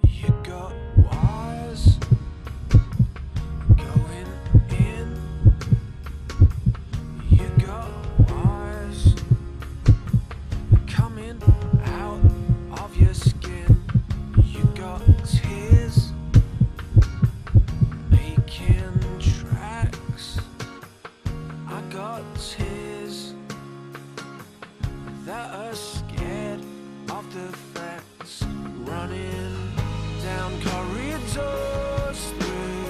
You got wires going in. You got wires coming out of your skin. You got tears making tracks. I got tears that are scared of the facts, running down corridors through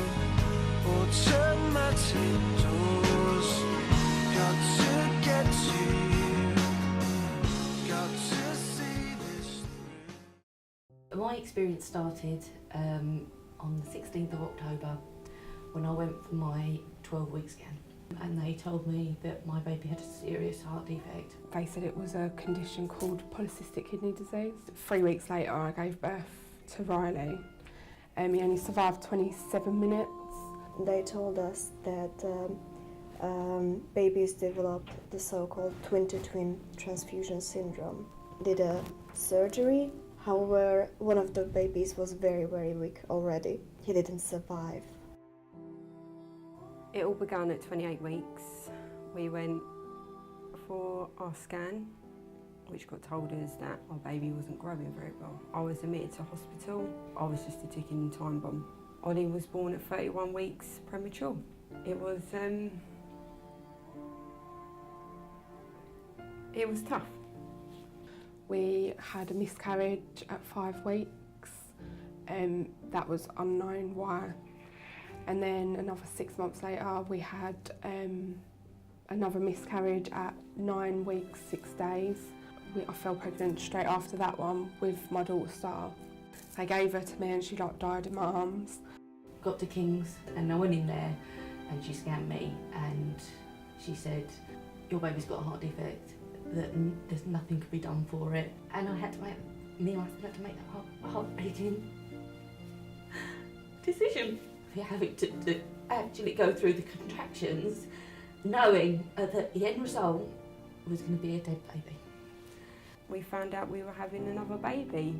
automatic doors. Got to get to you, got to see this through. My experience started on the 16th of October when I went for my 12-week scan, and they told me that my baby had a serious heart defect. They said it was a condition called polycystic kidney disease. 3 weeks later I gave birth to Riley. He only survived 27 minutes. They told us that babies develop the so-called twin-to-twin transfusion syndrome. Did a surgery, however, one of the babies was very, very weak already. He didn't survive. It all began at 28 weeks. We went for our scan, which got told us that our baby wasn't growing very well. I was admitted to hospital. I was just a ticking time bomb. Ollie was born at 31 weeks premature. It was tough. We had a miscarriage at 5 weeks. That was unknown why. And then another 6 months later, we had another miscarriage at 9 weeks, 6 days. I fell pregnant straight after that one with my daughter Star. They gave her to me and she died in my arms. Got to King's and I went in there and she scanned me and she said, your baby's got a heart defect, that there's nothing could be done for it. And I had to make, me and my husband had to make that heartbreaking decision. Having to actually go through the contractions, knowing that the end result was going to be a dead baby. We found out we were having another baby,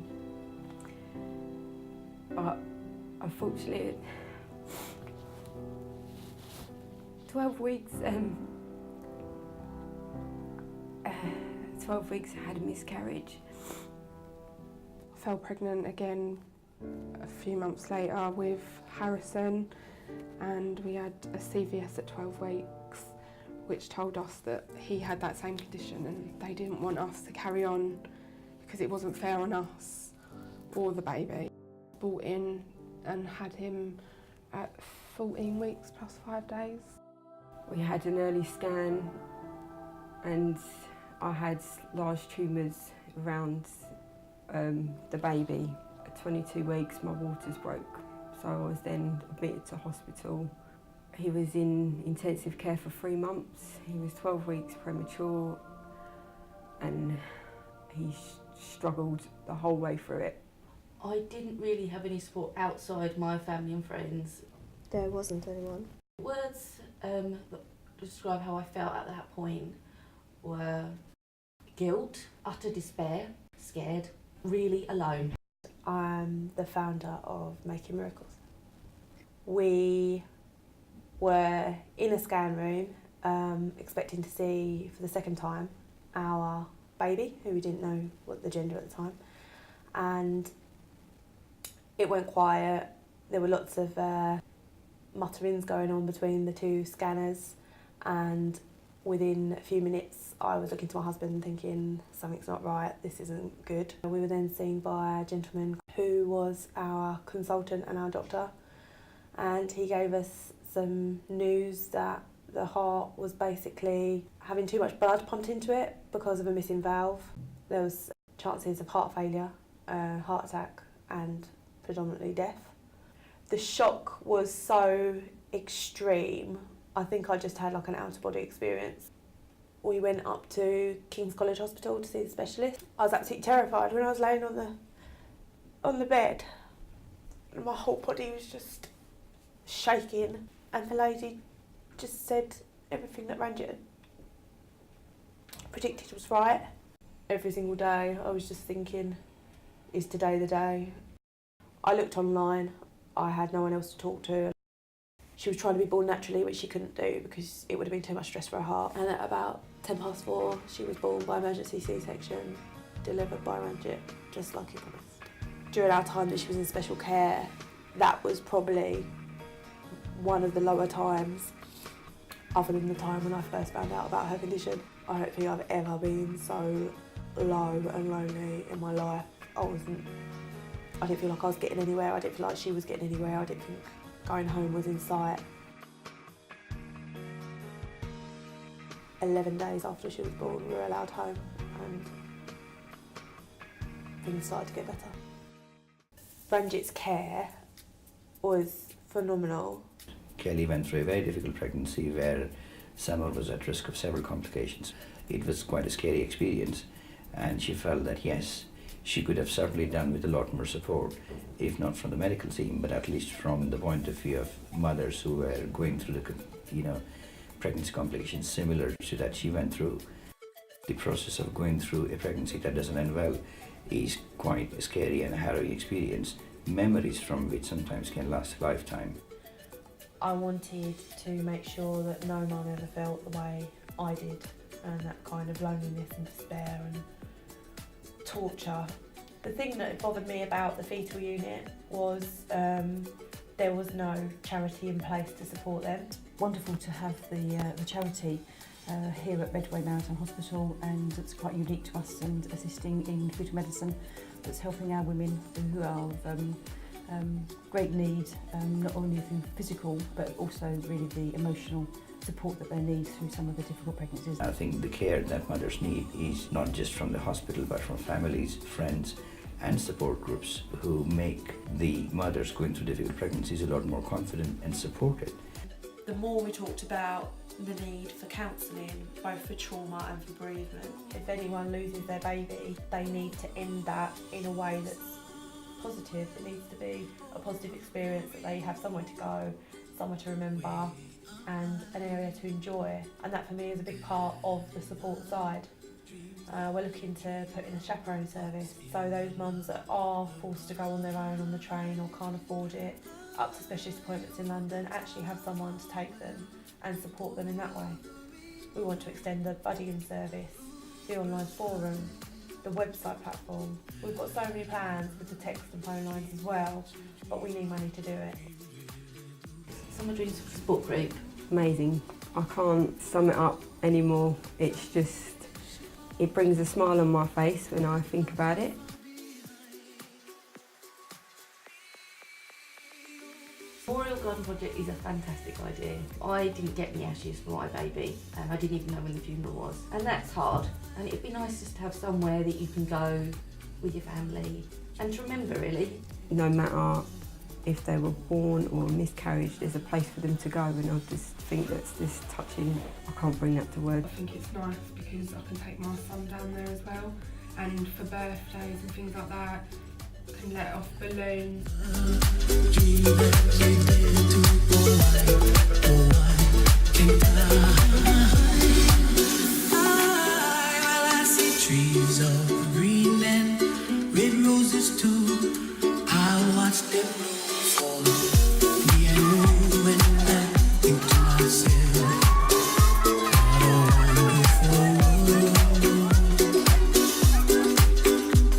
but unfortunately, 12 weeks, 12 weeks I had a miscarriage. I fell pregnant again a few months later with Harrison, and we had a CVS at 12 weeks, which told us that he had that same condition and they didn't want us to carry on because it wasn't fair on us or the baby. Brought in and had him at 14 weeks plus 5 days. We had an early scan and I had large tumours around the baby. At 22 weeks my waters broke, so I was then admitted to hospital. He was in intensive care for 3 months. He was 12 weeks premature and he struggled the whole way through it. I didn't really have any support outside my family and friends. There wasn't anyone. Words that describe how I felt at that point were guilt, utter despair, scared, really alone. I'm the founder of Making Miracles. We were in a scan room expecting to see for the second time our baby, who we didn't know what the gender at the time, and it went quiet. There were lots of mutterings going on between the two scanners, and within a few minutes I was looking to my husband thinking something's not right, this isn't good. We were then seen by a gentleman who was our consultant and our doctor, and he gave us some news that the heart was basically having too much blood pumped into it because of a missing valve. There was chances of heart failure, heart attack and predominantly death. The shock was so extreme, I think I just had like an out-of-body experience. We went up to King's College Hospital to see the specialist. I was absolutely terrified when I was laying on the bed. My whole body was just shaking, and the lady just said everything that Ranjit predicted was right. Every single day I was just thinking, is today the day? I looked online, I had no one else to talk to. She was trying to be born naturally, which she couldn't do because it would have been too much stress for her heart. And at about 4:10, she was born by emergency C-section, delivered by Ranjit, just like he promised. During our time that she was in special care, that was probably one of the lower times, other than the time when I first found out about her condition. I don't think I've ever been so low and lonely in my life. I didn't feel like I was getting anywhere, I didn't feel like she was getting anywhere, I didn't think going home was in sight. 11 days after she was born, we were allowed home and things started to get better. Ranjit's care was phenomenal. Kelly went through a very difficult pregnancy where Samuel was at risk of several complications. It was quite a scary experience, and she felt that yes, she could have certainly done with a lot more support, if not from the medical team, but at least from the point of view of mothers who were going through the, pregnancy complications similar to that she went through. The process of going through a pregnancy that doesn't end well is quite a scary and a harrowing experience, memories from which sometimes can last a lifetime. I wanted to make sure that no mum ever felt the way I did, and that kind of loneliness and despair and torture. The thing that bothered me about the fetal unit was there was no charity in place to support them. Wonderful to have the charity here at Medway Maritime Hospital, and it's quite unique to us and assisting in fetal medicine that's helping our women who are of great need, not only through physical but also really the emotional support that they need through some of the difficult pregnancies. I think the care that mothers need is not just from the hospital but from families, friends and support groups who make the mothers going through difficult pregnancies a lot more confident and supported. The more we talked about the need for counselling, both for trauma and for bereavement. If anyone loses their baby, they need to end that in a way that's positive. It needs to be a positive experience, that they have somewhere to go, somewhere to remember and an area to enjoy. And that for me is a big part of the support side. We're looking to put in a chaperone service, so those mums that are forced to go on their own on the train or can't afford it, up to specialist appointments in London, actually have someone to take them and support them in that way. We want to extend the buddying service, the online forum, the website platform. We've got so many plans with the text and phone lines as well, but we need money to do it. Summer Dreams support group. Amazing. I can't sum it up anymore. It's just, it brings a smile on my face when I think about it. Memorial Garden Project is a fantastic idea. I didn't get any ashes for my baby, and I didn't even know when the funeral was. And that's hard. And it'd be nice just to have somewhere that you can go with your family and to remember, really. No matter if they were born or a miscarriage, there's a place for them to go, and I just think that's just touching. I can't bring that to words. I think it's nice because I can take my son down there as well, and for birthdays and things like that, I can let off balloons. I see trees of green and red roses too. I watch them fall. Me and you, and I think to myself, what a wonderful world.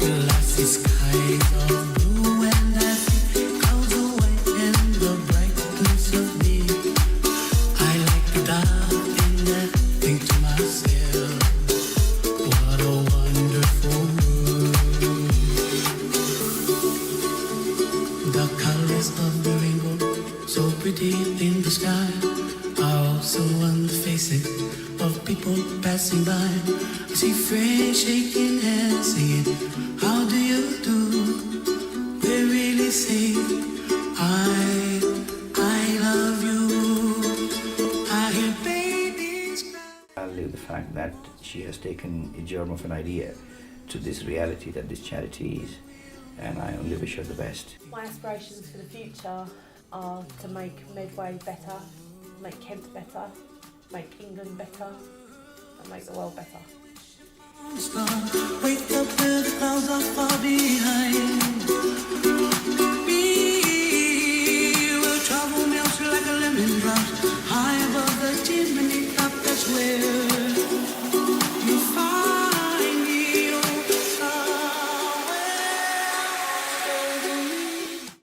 Well, I see skies of blue and I see clouds of white and the brightness of day. I like the dark and I think to myself, what a wonderful world. The colors of the rainbow, so pretty in the sky, are also on the faces of people passing by. I see friends shaking hands, saying, how do you do? They really say, I love you. I hear babies cry. I value the fact that she has taken a germ of an idea to this reality that this charity is, and I only wish her the best. My aspirations for the future are to make Medway better, make Kent better, make England better and make the world better. Wake up to the